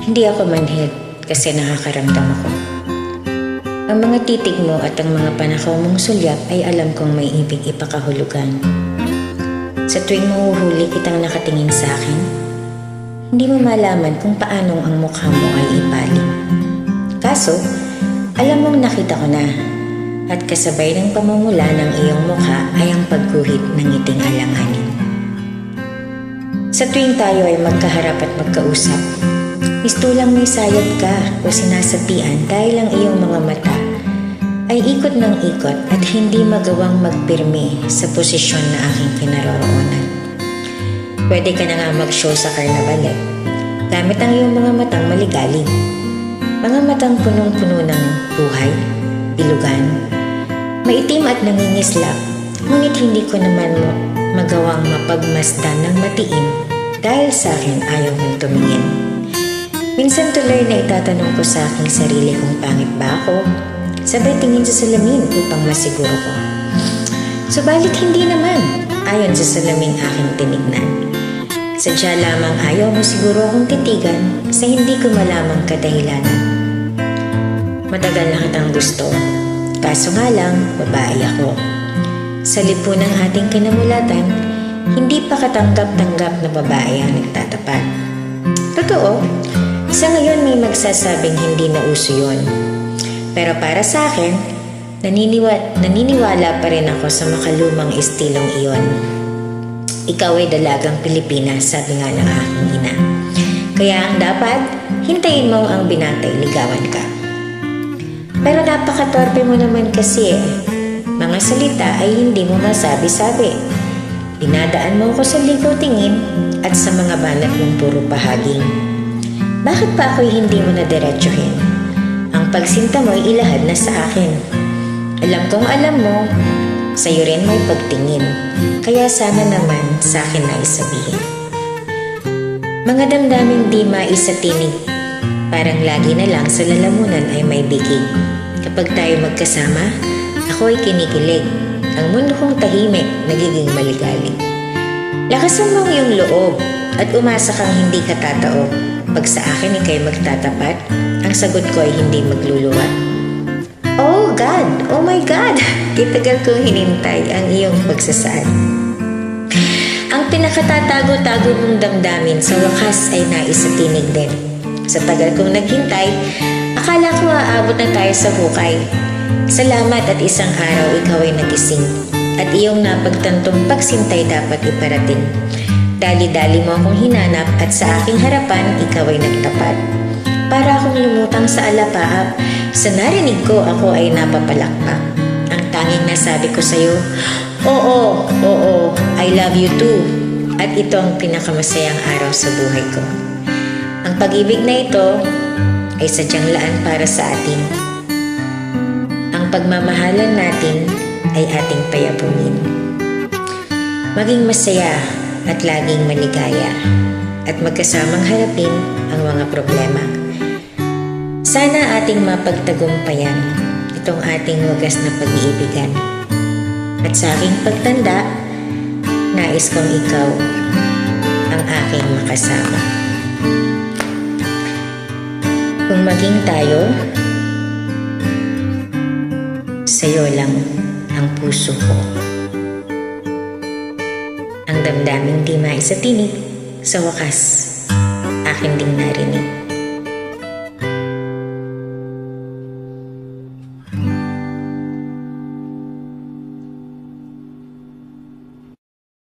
Hindi ako manhid kasi nakakaramdam ako. Ang mga titig mo at ang mga panakaw mong sulyap ay alam kong may ibig ipakahulugan. Sa tuwing mahuhuli kitang nakatingin sa akin, hindi mo malaman kung paanong ang mukha mo ay ipaling. Kaso, alam mong nakita ko na at kasabay ng pamumula ng iyong mukha ay ang pagguhit ng ngiting alanganin. Sa tuwing tayo ay magkaharap at magkausap, mistulang may sayad ka o sinasapian dahil ang iyong mga mata ay ikot ng ikot at hindi magawang magpirmi sa posisyon na aking kinaroroonan. Pwede ka na nga mag-show sa karnaval gamit ang iyong mga matang maligalig. Mga matang punong-puno ng buhay, ilugan, maitim at nangingislap, ngunit hindi ko naman magawang mapagmasdan ng matiim dahil sa akin ayaw mong tumingin. Minsan tuloy na itatanong ko sa aking sarili kung pangit ba ako, sabay tingin sa salamin upang masiguro ko. Subalit hindi naman, ayon sa salaming aking tinignan. Sadya lamang ayaw mo siguro akong titigan sa hindi ko malamang kadahilanan. Matagal na kitang gusto, kaso nga lang, babae ako. Sa lipunang ating kinamulatan, hindi pa katanggap-tanggap na babae ang nagtatapat. Totoo, sa ngayon may magsasabing hindi na uso yun. Pero para sa akin, naniniwala pa rin ako sa makalumang estilong iyon. Ikaw ay dalagang Pilipinas, sabi nga ng aking ina. Kaya ang dapat, hintayin mo ang binatay, ligawan ka. Pero napakatorpe mo naman kasi Mga salita ay hindi mo masabi-sabi. Dinadaan mo ko sa ligaw tingin at sa mga banat mong puro pahaging. Bakit pa ako'y hindi mo na diretsuhin? Ang pagsinta mo'y ilahad na sa akin. Alam kong alam mo, sa'yo rin may pagtingin. Kaya sana naman sa akin na isabihin. Mga damdaming di maisatinig. Parang lagi na lang sa lalamunan ay may bigig. Kapag tayo magkasama, ako ay kinikilig. Ang mundo kong tahimik, nagiging maligalig. Lakasan mo ang iyong loob at umasa kang hindi ka tatao. Pag sa akin ikay magtatapat, ang sagot ko ay hindi magluluwa. Oh God! Oh my God! Kitagal kong hinintay ang iyong pagsasaad. Ang pinakatatago-tago mong damdamin sa wakas ay naisatinig din. Sa tagal kong naghintay, akala ko aabot na tayo sa hukay. Salamat at isang araw ikaw ay nagising at iyong napagtantong pagsintay dapat iparating. Dali-dali mo akong hinanap at sa aking harapan ikaw ay nagtapat. Para akong lumutang sa alapaap, sa narinig ko ako ay napapalakpak. Ang tanging nasabi ko sa'yo, oo, I love you too. At ito ang pinakamasayang araw sa buhay ko. Ang pag-ibig na ito ay sadyang laan para sa atin. Ang pagmamahalan natin ay ating payapunin. Maging masaya at laging maligaya at magkasamang harapin ang mga problema. Sana ating mapagtagumpayan itong ating wagas na pag-iibigan. At sa aking pagtanda, nais kong ikaw ang aking makasama. Kung maging tayo, sa'yo lang ang puso ko. Ang damdaming di maisatinig, sa wakas, akin ding narinig.